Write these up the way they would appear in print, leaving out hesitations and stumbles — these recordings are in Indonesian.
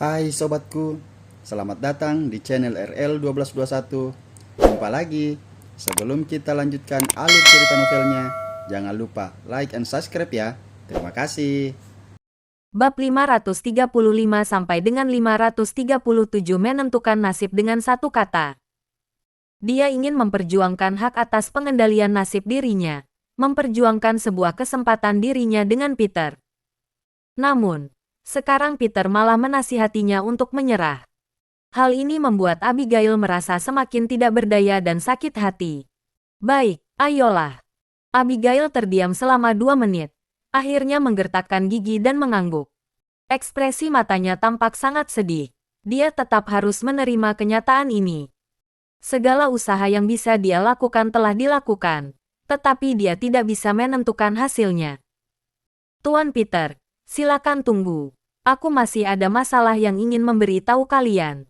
Hai sobatku, selamat datang di channel RL1221. Jumpa lagi. Sebelum kita lanjutkan alur cerita novelnya, jangan lupa like and subscribe ya. Terima kasih. Bab 535 sampai dengan 537 menentukan nasib dengan satu kata. Dia ingin memperjuangkan hak atas pengendalian nasib dirinya, memperjuangkan sebuah kesempatan dirinya dengan Peter. Namun, sekarang Peter malah menasihatinya untuk menyerah. Hal ini membuat Abigail merasa semakin tidak berdaya dan sakit hati. Baik, ayolah. Abigail terdiam selama 2 menit. Akhirnya menggertakkan gigi dan mengangguk. Ekspresi matanya tampak sangat sedih. Dia tetap harus menerima kenyataan ini. Segala usaha yang bisa dia lakukan telah dilakukan, tetapi dia tidak bisa menentukan hasilnya. Tuan Peter, silakan tunggu. Aku masih ada masalah yang ingin memberitahu kalian.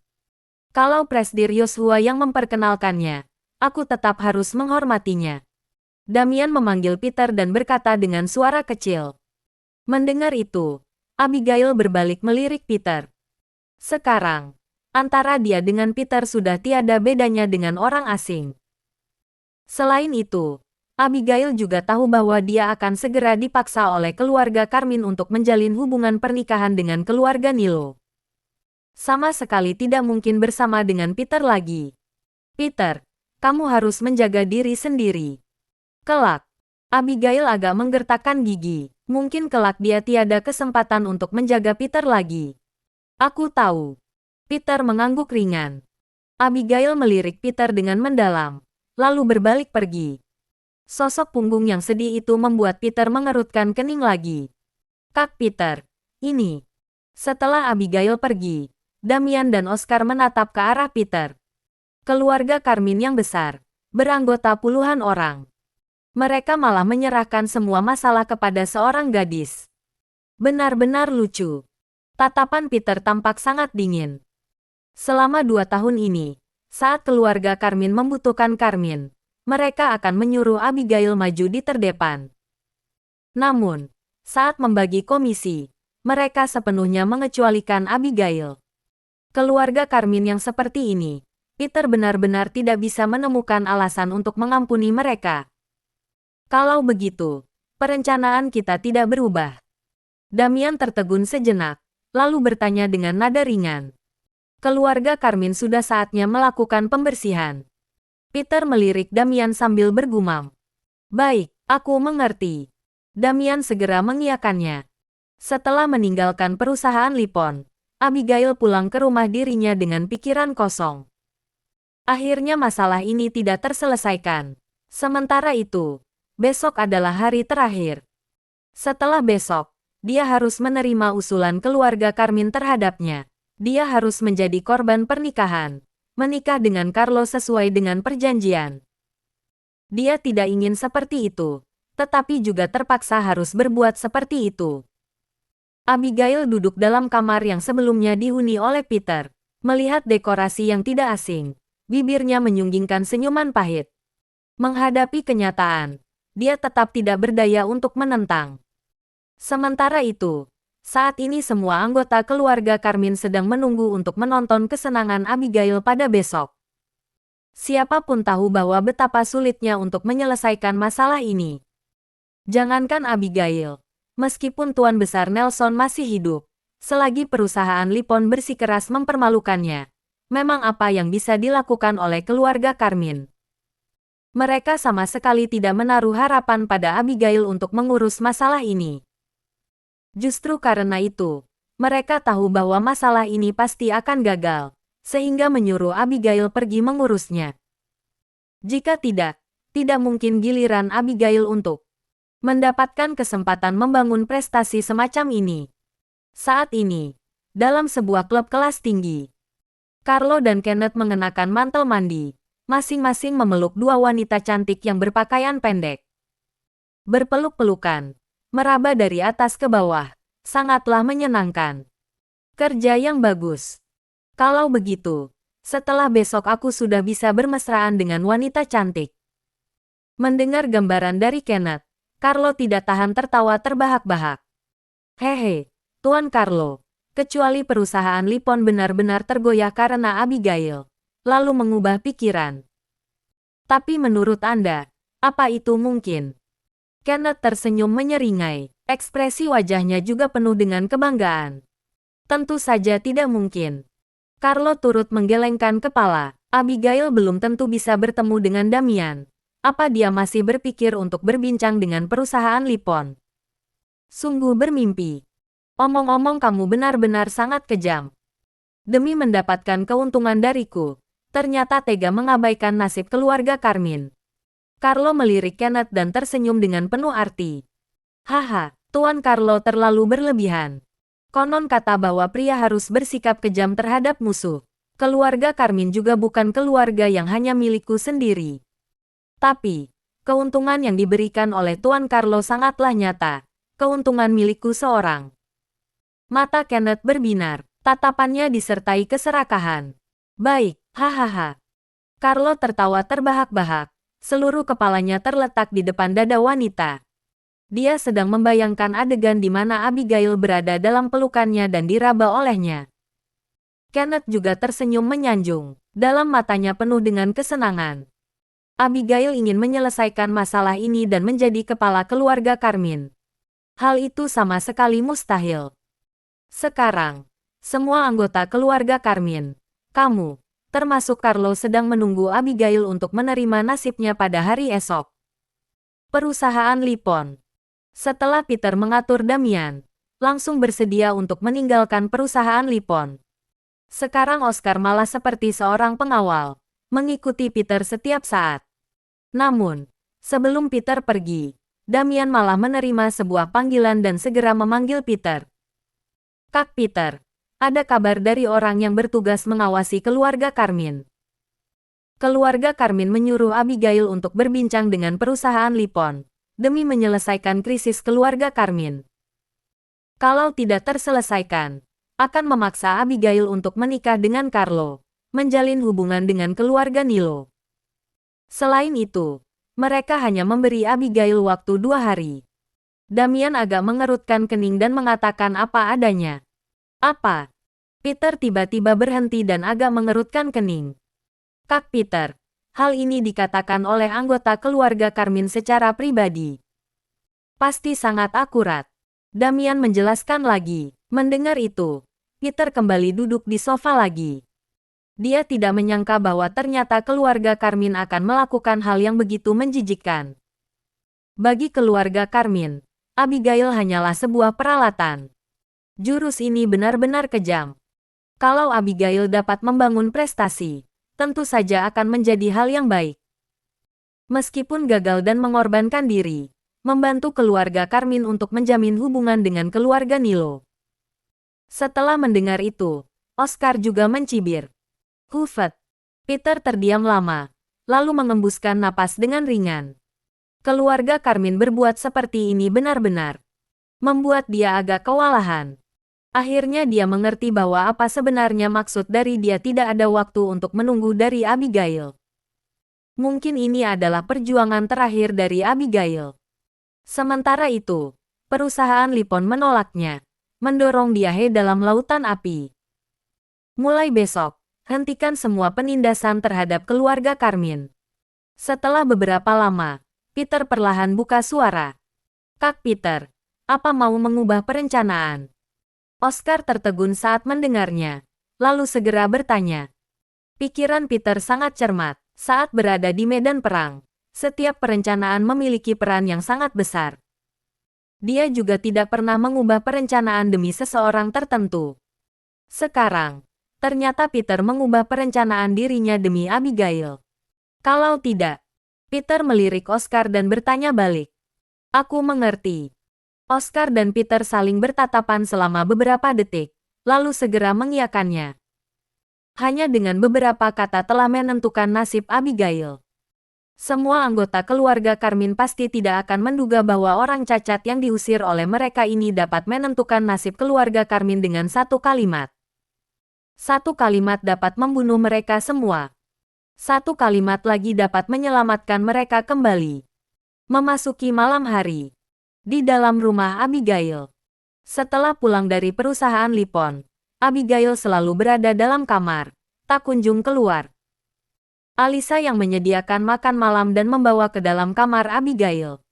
Kalau Presdir Yosua yang memperkenalkannya, aku tetap harus menghormatinya. Damian memanggil Peter dan berkata dengan suara kecil. Mendengar itu, Abigail berbalik melirik Peter. Sekarang, antara dia dengan Peter sudah tiada bedanya dengan orang asing. Selain itu, Abigail juga tahu bahwa dia akan segera dipaksa oleh keluarga Carmine untuk menjalin hubungan pernikahan dengan keluarga Nilo. Sama sekali tidak mungkin bersama dengan Peter lagi. Peter, kamu harus menjaga diri sendiri. Kelak, Abigail agak menggertakkan gigi. Mungkin kelak dia tiada kesempatan untuk menjaga Peter lagi. Aku tahu. Peter mengangguk ringan. Abigail melirik Peter dengan mendalam, lalu berbalik pergi. Sosok punggung yang sedih itu membuat Peter mengerutkan kening lagi. Kak Peter, ini. Setelah Abigail pergi, Damian dan Oscar menatap ke arah Peter. Keluarga Carmine yang besar, beranggota puluhan orang. Mereka malah menyerahkan semua masalah kepada seorang gadis. Benar-benar lucu. Tatapan Peter tampak sangat dingin. Selama 2 tahun ini, saat keluarga Carmine membutuhkan Carmine, mereka akan menyuruh Abigail maju di terdepan. Namun, saat membagi komisi, mereka sepenuhnya mengecualikan Abigail. Keluarga Carmine yang seperti ini, Peter benar-benar tidak bisa menemukan alasan untuk mengampuni mereka. Kalau begitu, perencanaan kita tidak berubah. Damian tertegun sejenak, lalu bertanya dengan nada ringan. Keluarga Carmine sudah saatnya melakukan pembersihan. Peter melirik Damian sambil bergumam. Baik, aku mengerti. Damian segera mengiyakannya. Setelah meninggalkan perusahaan Lipon, Abigail pulang ke rumah dirinya dengan pikiran kosong. Akhirnya masalah ini tidak terselesaikan. Sementara itu, besok adalah hari terakhir. Setelah besok, dia harus menerima usulan keluarga Carmine terhadapnya. Dia harus menjadi korban pernikahan, menikah dengan Carlo sesuai dengan perjanjian. Dia tidak ingin seperti itu, tetapi juga terpaksa harus berbuat seperti itu. Abigail duduk dalam kamar yang sebelumnya dihuni oleh Peter, melihat dekorasi yang tidak asing. Bibirnya menyunggingkan senyuman pahit. Menghadapi kenyataan, dia tetap tidak berdaya untuk menentang. Sementara itu, saat ini semua anggota keluarga Carmine sedang menunggu untuk menonton kesenangan Abigail pada besok. Siapapun tahu bahwa betapa sulitnya untuk menyelesaikan masalah ini. Jangankan Abigail, meskipun Tuan Besar Nelson masih hidup, selagi perusahaan Lipon bersikeras mempermalukannya, memang apa yang bisa dilakukan oleh keluarga Carmine? Mereka sama sekali tidak menaruh harapan pada Abigail untuk mengurus masalah ini. Justru karena itu, mereka tahu bahwa masalah ini pasti akan gagal, sehingga menyuruh Abigail pergi mengurusnya. Jika tidak mungkin giliran Abigail untuk mendapatkan kesempatan membangun prestasi semacam ini. Saat ini, dalam sebuah klub kelas tinggi, Carlo dan Kenneth mengenakan mantel mandi, masing-masing memeluk dua wanita cantik yang berpakaian pendek. Berpeluk-pelukan, meraba dari atas ke bawah, sangatlah menyenangkan. Kerja yang bagus. Kalau begitu, setelah besok aku sudah bisa bermesraan dengan wanita cantik. Mendengar gambaran dari Kenneth, Carlo tidak tahan tertawa terbahak-bahak. Hehe, Tuan Carlo, Kecuali perusahaan Lipon benar-benar tergoyah karena Abigail, lalu mengubah pikiran. Tapi menurut Anda, apa itu mungkin? Kenneth tersenyum menyeringai. Ekspresi wajahnya juga penuh dengan kebanggaan. Tentu saja tidak mungkin. Carlo turut menggelengkan kepala. Abigail belum tentu bisa bertemu dengan Damian. Apa dia masih berpikir untuk berbincang dengan perusahaan Lipon? Sungguh bermimpi. Omong-omong, kamu benar-benar sangat kejam. Demi mendapatkan keuntungan dariku, ternyata tega mengabaikan nasib keluarga Carmine. Carlo melirik Kenneth dan tersenyum dengan penuh arti. Haha, Tuan Carlo terlalu berlebihan. Konon kata bahwa pria harus bersikap kejam terhadap musuh. Keluarga Carmine juga bukan keluarga yang hanya milikku sendiri. Tapi, keuntungan yang diberikan oleh Tuan Carlo sangatlah nyata. Keuntungan milikku seorang. Mata Kenneth berbinar, tatapannya disertai keserakahan. Baik, hahaha. Carlo tertawa terbahak-bahak. Seluruh kepalanya terletak di depan dada wanita. Dia sedang membayangkan adegan di mana Abigail berada dalam pelukannya dan diraba olehnya. Kenneth juga tersenyum menyanjung, dalam matanya penuh dengan kesenangan. Abigail ingin menyelesaikan masalah ini dan menjadi kepala keluarga Carmine. Hal itu sama sekali mustahil. Sekarang, semua anggota keluarga Carmine, kamu, termasuk Carlo, sedang menunggu Abigail untuk menerima nasibnya pada hari esok. Perusahaan Lipon. Setelah Peter mengatur Damian, langsung bersedia untuk meninggalkan perusahaan Lipon. Sekarang Oscar malah seperti seorang pengawal, mengikuti Peter setiap saat. Namun, sebelum Peter pergi, Damian malah menerima sebuah panggilan dan segera memanggil Peter. Kak Peter, ada kabar dari orang yang bertugas mengawasi keluarga Carmine. Keluarga Carmine menyuruh Abigail untuk berbincang dengan perusahaan Lipon demi menyelesaikan krisis keluarga Carmine. Kalau tidak terselesaikan, akan memaksa Abigail untuk menikah dengan Carlo, menjalin hubungan dengan keluarga Nilo. Selain itu, mereka hanya memberi Abigail waktu 2 hari. Damian agak mengerutkan kening dan mengatakan apa adanya. Apa? Peter tiba-tiba berhenti dan agak mengerutkan kening. Kak Peter, hal ini dikatakan oleh anggota keluarga Carmine secara pribadi. Pasti sangat akurat. Damian menjelaskan lagi. Mendengar itu, Peter kembali duduk di sofa lagi. Dia tidak menyangka bahwa ternyata keluarga Carmine akan melakukan hal yang begitu menjijikkan. Bagi keluarga Carmine, Abigail hanyalah sebuah peralatan. Jurus ini benar-benar kejam. Kalau Abigail dapat membangun prestasi, tentu saja akan menjadi hal yang baik. Meskipun gagal dan mengorbankan diri, membantu keluarga Carmine untuk menjamin hubungan dengan keluarga Nilo. Setelah mendengar itu, Oscar juga mencibir. Hufet. Peter terdiam lama, lalu mengembuskan napas dengan ringan. Keluarga Carmine berbuat seperti ini benar-benar membuat dia agak kewalahan. Akhirnya dia mengerti bahwa apa sebenarnya maksud dari dia tidak ada waktu untuk menunggu dari Abigail. Mungkin ini adalah perjuangan terakhir dari Abigail. Sementara itu, perusahaan Lipon menolaknya, mendorong dia dalam lautan api. Mulai besok, hentikan semua penindasan terhadap keluarga Carmine. Setelah beberapa lama, Peter perlahan buka suara. Kak Peter, apa mau mengubah perencanaan? Oscar tertegun saat mendengarnya, lalu segera bertanya. Pikiran Peter sangat cermat. Saat berada di medan perang, setiap perencanaan memiliki peran yang sangat besar. Dia juga tidak pernah mengubah perencanaan demi seseorang tertentu. Sekarang, ternyata Peter mengubah perencanaan dirinya demi Abigail. Kalau tidak, Peter melirik Oscar dan bertanya balik. Aku mengerti. Oscar dan Peter saling bertatapan selama beberapa detik, lalu segera mengiyakannya. Hanya dengan beberapa kata telah menentukan nasib Abigail. Semua anggota keluarga Carmine pasti tidak akan menduga bahwa orang cacat yang diusir oleh mereka ini dapat menentukan nasib keluarga Carmine dengan satu kalimat. Satu kalimat dapat membunuh mereka semua. Satu kalimat lagi dapat menyelamatkan mereka kembali. Memasuki malam hari. Di dalam rumah Abigail. Setelah pulang dari perusahaan Lipon, Abigail selalu berada dalam kamar, tak kunjung keluar. Alisa yang menyediakan makan malam dan membawa ke dalam kamar Abigail.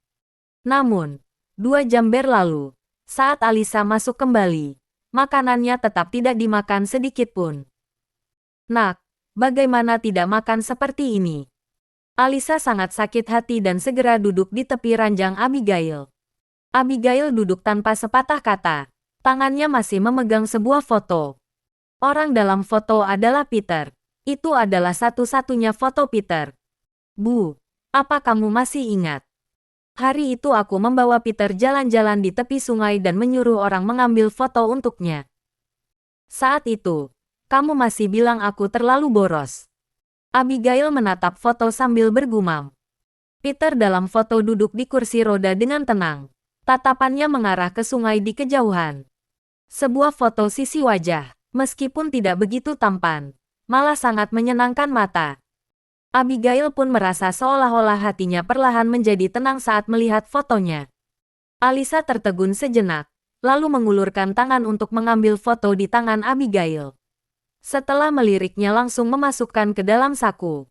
Namun, 2 jam berlalu, saat Alisa masuk kembali, makanannya tetap tidak dimakan sedikit pun. Nak, bagaimana tidak makan seperti ini? Alisa sangat sakit hati dan segera duduk di tepi ranjang Abigail. Abigail duduk tanpa sepatah kata. Tangannya masih memegang sebuah foto. Orang dalam foto adalah Peter. Itu adalah satu-satunya foto Peter. Bu, apa kamu masih ingat? Hari itu aku membawa Peter jalan-jalan di tepi sungai dan menyuruh orang mengambil foto untuknya. Saat itu, kamu masih bilang aku terlalu boros. Abigail menatap foto sambil bergumam. Peter dalam foto duduk di kursi roda dengan tenang. Tatapannya mengarah ke sungai di kejauhan. Sebuah foto sisi wajah, meskipun tidak begitu tampan, malah sangat menyenangkan mata. Abigail pun merasa seolah-olah hatinya perlahan menjadi tenang saat melihat fotonya. Alisa tertegun sejenak, lalu mengulurkan tangan untuk mengambil foto di tangan Abigail. Setelah meliriknya langsung memasukkan ke dalam saku.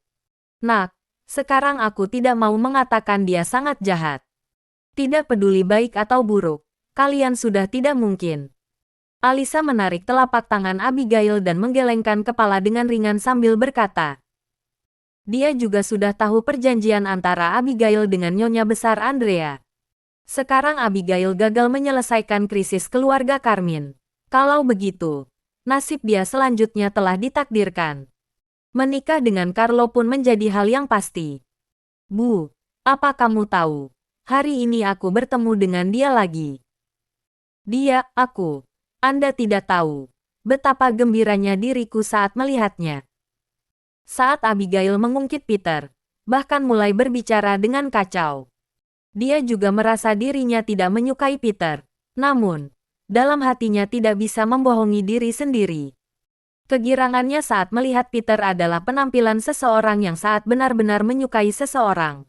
Nak, sekarang aku tidak mau mengatakan dia sangat jahat. Tidak peduli baik atau buruk, kalian sudah tidak mungkin. Alisa menarik telapak tangan Abigail dan menggelengkan kepala dengan ringan sambil berkata. Dia juga sudah tahu perjanjian antara Abigail dengan Nyonya Besar Andrea. Sekarang Abigail gagal menyelesaikan krisis keluarga Carmine. Kalau begitu, nasib dia selanjutnya telah ditakdirkan. Menikah dengan Carlo pun menjadi hal yang pasti. Bu, apa kamu tahu? Hari ini aku bertemu dengan dia lagi. Dia, aku. Anda tidak tahu betapa gembiranya diriku saat melihatnya. Saat Abigail mengungkit Peter, bahkan mulai berbicara dengan kacau. Dia juga merasa dirinya tidak menyukai Peter. Namun, dalam hatinya tidak bisa membohongi diri sendiri. Kegirangannya saat melihat Peter adalah penampilan seseorang yang saat benar-benar menyukai seseorang.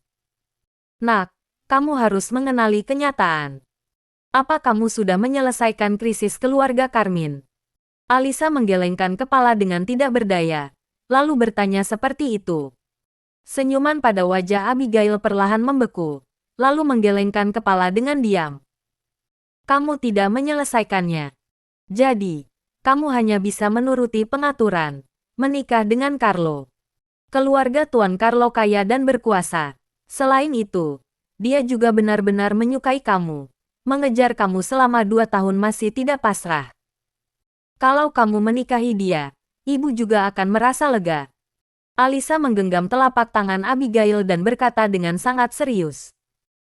Nak, kamu harus mengenali kenyataan. Apa kamu sudah menyelesaikan krisis keluarga Carmine? Alisa menggelengkan kepala dengan tidak berdaya, lalu bertanya seperti itu. Senyuman pada wajah Abigail perlahan membeku, lalu menggelengkan kepala dengan diam. Kamu tidak menyelesaikannya. Jadi, kamu hanya bisa menuruti pengaturan, menikah dengan Carlo. Keluarga Tuan Carlo kaya dan berkuasa. Selain itu, dia juga benar-benar menyukai kamu. Mengejar kamu selama 2 tahun masih tidak pasrah. Kalau kamu menikahi dia, ibu juga akan merasa lega. Alisa menggenggam telapak tangan Abigail dan berkata dengan sangat serius.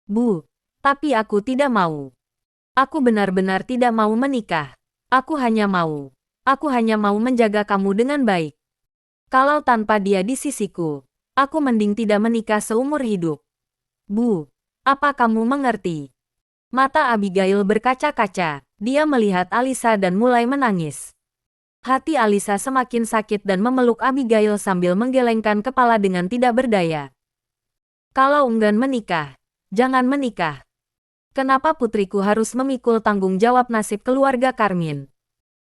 Bu, tapi aku tidak mau. Aku benar-benar tidak mau menikah. Aku hanya mau menjaga kamu dengan baik. Kalau tanpa dia di sisiku, aku mending tidak menikah seumur hidup. Bu, apa kamu mengerti? Mata Abigail berkaca-kaca. Dia melihat Alisa dan mulai menangis. Hati Alisa semakin sakit dan memeluk Abigail sambil menggelengkan kepala dengan tidak berdaya. Kalau enggan menikah, jangan menikah. Kenapa putriku harus memikul tanggung jawab nasib keluarga Carmine?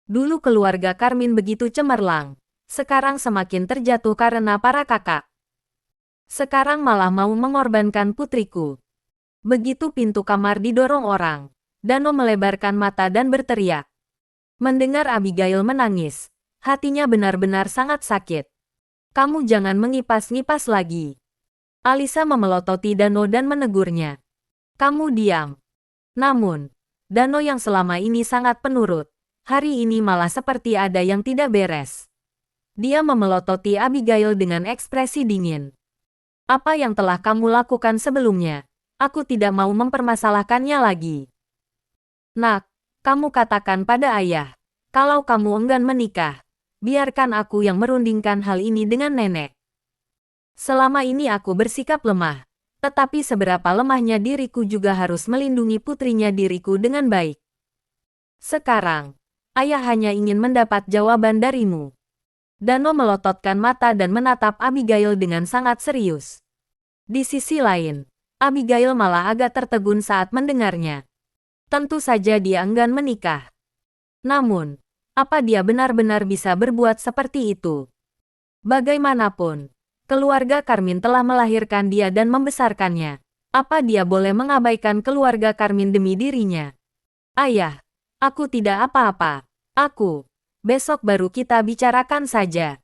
Dulu keluarga Carmine begitu cemerlang, sekarang semakin terjatuh karena para kakak. Sekarang malah mau mengorbankan putriku. Begitu pintu kamar didorong orang, Dano melebarkan mata dan berteriak. Mendengar Abigail menangis, hatinya benar-benar sangat sakit. Kamu jangan mengipas-ngipas lagi. Alisa memelototi Dano dan menegurnya. Kamu diam. Namun, Dano yang selama ini sangat penurut, hari ini malah seperti ada yang tidak beres. Dia memelototi Abigail dengan ekspresi dingin. Apa yang telah kamu lakukan sebelumnya? Aku tidak mau mempermasalahkannya lagi. Nak, kamu katakan pada ayah, kalau kamu enggan menikah, biarkan aku yang merundingkan hal ini dengan nenek. Selama ini aku bersikap lemah, tetapi seberapa lemahnya diriku juga harus melindungi putrinya diriku dengan baik. Sekarang, ayah hanya ingin mendapat jawaban darimu. Dano melototkan mata dan menatap Abigail dengan sangat serius. Di sisi lain, Abigail malah agak tertegun saat mendengarnya. Tentu saja dia enggan menikah. Namun, apa dia benar-benar bisa berbuat seperti itu? Bagaimanapun, keluarga Karmin telah melahirkan dia dan membesarkannya. Apa dia boleh mengabaikan keluarga Karmin demi dirinya? Ayah, aku tidak apa-apa. Besok baru kita bicarakan saja.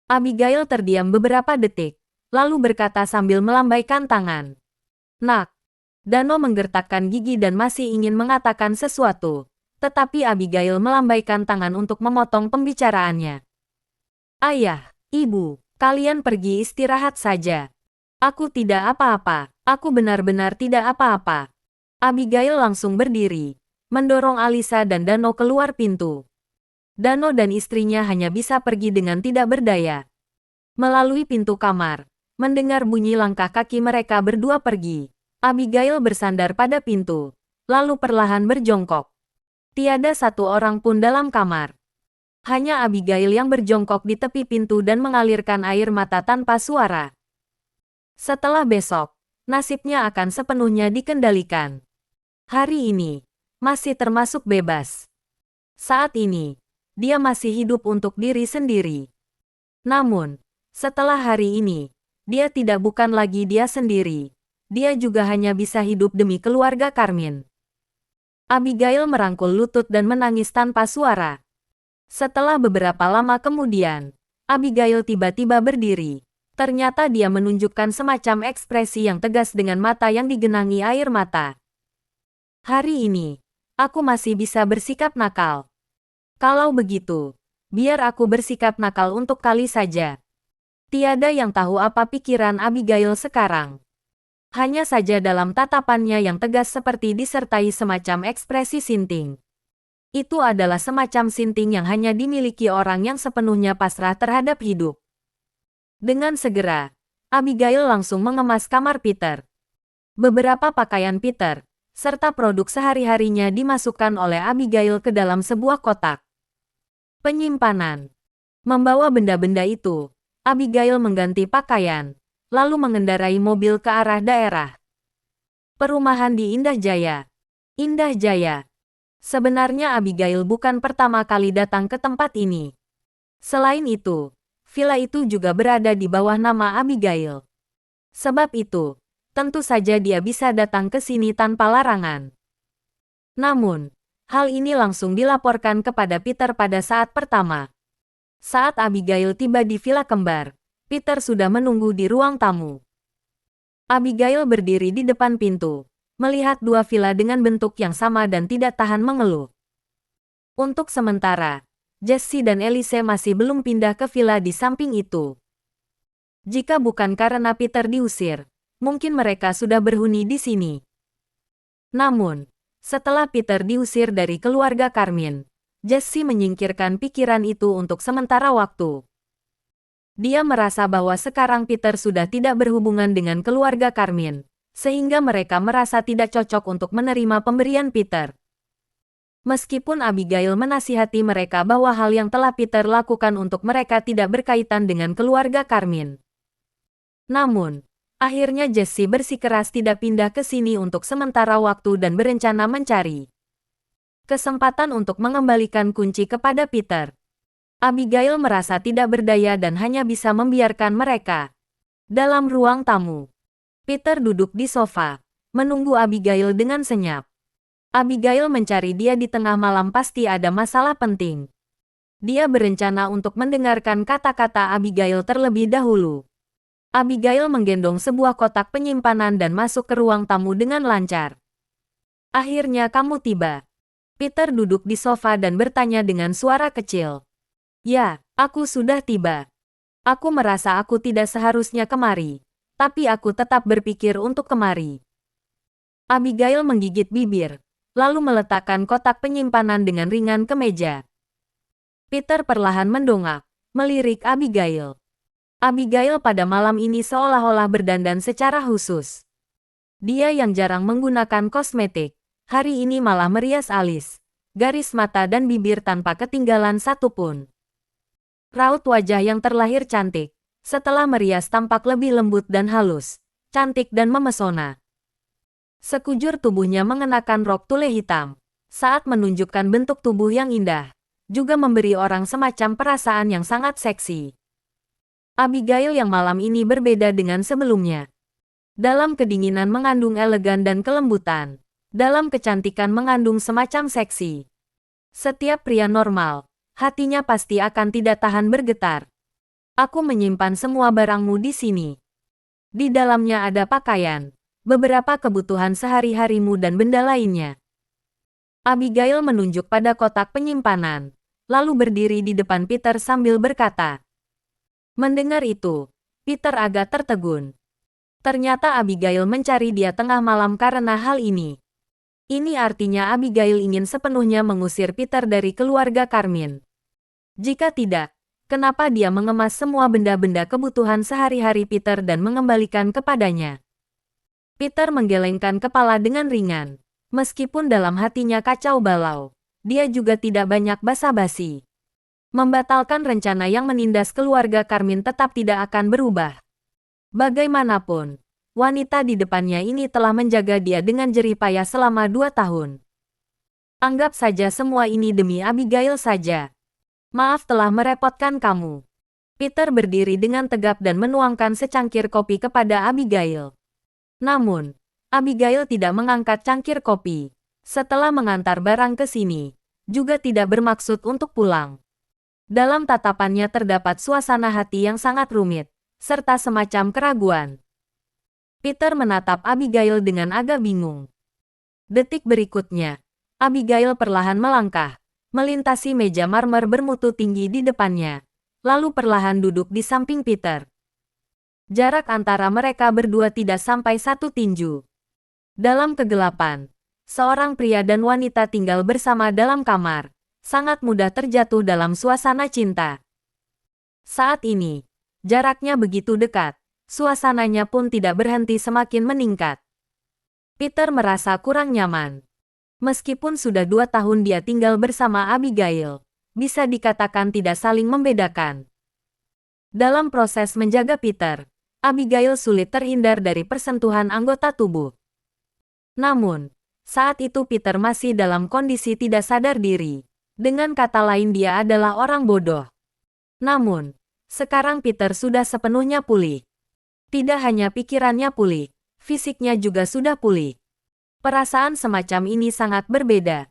Abigail terdiam beberapa detik, lalu berkata sambil melambaikan tangan. Nak, Dano menggertakkan gigi dan masih ingin mengatakan sesuatu, tetapi Abigail melambaikan tangan untuk memotong pembicaraannya. Ayah, Ibu, kalian pergi istirahat saja. Aku tidak apa-apa, aku benar-benar tidak apa-apa. Abigail langsung berdiri, mendorong Alisa dan Dano keluar pintu. Dano dan istrinya hanya bisa pergi dengan tidak berdaya. Melalui pintu kamar, mendengar bunyi langkah kaki mereka berdua pergi. Abigail bersandar pada pintu, lalu perlahan berjongkok. Tiada satu orang pun dalam kamar. Hanya Abigail yang berjongkok di tepi pintu dan mengalirkan air mata tanpa suara. Setelah besok, nasibnya akan sepenuhnya dikendalikan. Hari ini, masih termasuk bebas. Saat ini, dia masih hidup untuk diri sendiri. Namun, setelah hari ini, dia bukan lagi dia sendiri. Dia juga hanya bisa hidup demi keluarga Karmin. Abigail merangkul lutut dan menangis tanpa suara. Setelah beberapa lama kemudian, Abigail tiba-tiba berdiri. Ternyata dia menunjukkan semacam ekspresi yang tegas dengan mata yang digenangi air mata. Hari ini, aku masih bisa bersikap nakal. Kalau begitu, biar aku bersikap nakal untuk kali saja. Tiada yang tahu apa pikiran Abigail sekarang. Hanya saja dalam tatapannya yang tegas seperti disertai semacam ekspresi sinting. Itu adalah semacam sinting yang hanya dimiliki orang yang sepenuhnya pasrah terhadap hidup. Dengan segera, Abigail langsung mengemas kamar Peter. Beberapa pakaian Peter, serta produk sehari-harinya dimasukkan oleh Abigail ke dalam sebuah kotak. Penyimpanan. Membawa benda-benda itu, Abigail mengganti pakaian, lalu mengendarai mobil ke arah daerah perumahan di Indah Jaya. Indah Jaya. Sebenarnya Abigail bukan pertama kali datang ke tempat ini. Selain itu, villa itu juga berada di bawah nama Abigail. Sebab itu, tentu saja dia bisa datang ke sini tanpa larangan. Namun, hal ini langsung dilaporkan kepada Peter pada saat pertama. Saat Abigail tiba di villa kembar, Peter sudah menunggu di ruang tamu. Abigail berdiri di depan pintu, melihat dua villa dengan bentuk yang sama dan tidak tahan mengeluh. Untuk sementara, Jesse dan Elise masih belum pindah ke villa di samping itu. Jika bukan karena Peter diusir, mungkin mereka sudah berhuni di sini. Namun, setelah Peter diusir dari keluarga Karmin, Jesse menyingkirkan pikiran itu untuk sementara waktu. Dia merasa bahwa sekarang Peter sudah tidak berhubungan dengan keluarga Karmin, sehingga mereka merasa tidak cocok untuk menerima pemberian Peter. Meskipun Abigail menasihati mereka bahwa hal yang telah Peter lakukan untuk mereka tidak berkaitan dengan keluarga Karmin. Namun, akhirnya Jesse bersikeras tidak pindah ke sini untuk sementara waktu dan berencana mencari kesempatan untuk mengembalikan kunci kepada Peter. Abigail merasa tidak berdaya dan hanya bisa membiarkan mereka. Dalam ruang tamu, Peter duduk di sofa, menunggu Abigail dengan senyap. Abigail mencari dia di tengah malam, pasti ada masalah penting. Dia berencana untuk mendengarkan kata-kata Abigail terlebih dahulu. Abigail menggendong sebuah kotak penyimpanan dan masuk ke ruang tamu dengan lancar. Akhirnya kamu tiba. Peter duduk di sofa dan bertanya dengan suara kecil. Ya, aku sudah tiba. Aku merasa aku tidak seharusnya kemari, tapi aku tetap berpikir untuk kemari. Abigail menggigit bibir, lalu meletakkan kotak penyimpanan dengan ringan ke meja. Peter perlahan mendongak, melirik Abigail. Abigail pada malam ini seolah-olah berdandan secara khusus. Dia yang jarang menggunakan kosmetik, hari ini malah merias alis, garis mata dan bibir tanpa ketinggalan satupun. Raut wajah yang terlahir cantik, setelah merias tampak lebih lembut dan halus, cantik dan memesona. Sekujur tubuhnya mengenakan rok tule hitam. Saat menunjukkan bentuk tubuh yang indah, juga memberi orang semacam perasaan yang sangat seksi. Abigail yang malam ini berbeda dengan sebelumnya. Dalam kedinginan mengandung elegan dan kelembutan. Dalam kecantikan mengandung semacam seksi. Setiap pria normal, hatinya pasti akan tidak tahan bergetar. Aku menyimpan semua barangmu di sini. Di dalamnya ada pakaian, beberapa kebutuhan sehari-harimu dan benda lainnya. Abigail menunjuk pada kotak penyimpanan, lalu berdiri di depan Peter sambil berkata. Mendengar itu, Peter agak tertegun. Ternyata Abigail mencari dia tengah malam karena hal ini. Ini artinya Abigail ingin sepenuhnya mengusir Peter dari keluarga Carmine. Jika tidak, kenapa dia mengemas semua benda-benda kebutuhan sehari-hari Peter dan mengembalikan kepadanya? Peter menggelengkan kepala dengan ringan. Meskipun dalam hatinya kacau balau, dia juga tidak banyak basa-basi. Membatalkan rencana yang menindas keluarga Carmine tetap tidak akan berubah. Bagaimanapun, wanita di depannya ini telah menjaga dia dengan jerih payah selama 2 tahun. Anggap saja semua ini demi Abigail saja. Maaf telah merepotkan kamu. Peter berdiri dengan tegap dan menuangkan secangkir kopi kepada Abigail. Namun, Abigail tidak mengangkat cangkir kopi. Setelah mengantar barang ke sini, juga tidak bermaksud untuk pulang. Dalam tatapannya terdapat suasana hati yang sangat rumit, serta semacam keraguan. Peter menatap Abigail dengan agak bingung. Detik berikutnya, Abigail perlahan melangkah, melintasi meja marmer bermutu tinggi di depannya, lalu perlahan duduk di samping Peter. Jarak antara mereka berdua tidak sampai 1 tinju. Dalam kegelapan, seorang pria dan wanita tinggal bersama dalam kamar, sangat mudah terjatuh dalam suasana cinta. Saat ini, jaraknya begitu dekat, suasananya pun tidak berhenti semakin meningkat. Peter merasa kurang nyaman. Meskipun sudah 2 tahun dia tinggal bersama Abigail, bisa dikatakan tidak saling membedakan. Dalam proses menjaga Peter, Abigail sulit terhindar dari persentuhan anggota tubuh. Namun, saat itu Peter masih dalam kondisi tidak sadar diri. Dengan kata lain dia adalah orang bodoh. Namun, sekarang Peter sudah sepenuhnya pulih. Tidak hanya pikirannya pulih, fisiknya juga sudah pulih. Perasaan semacam ini sangat berbeda,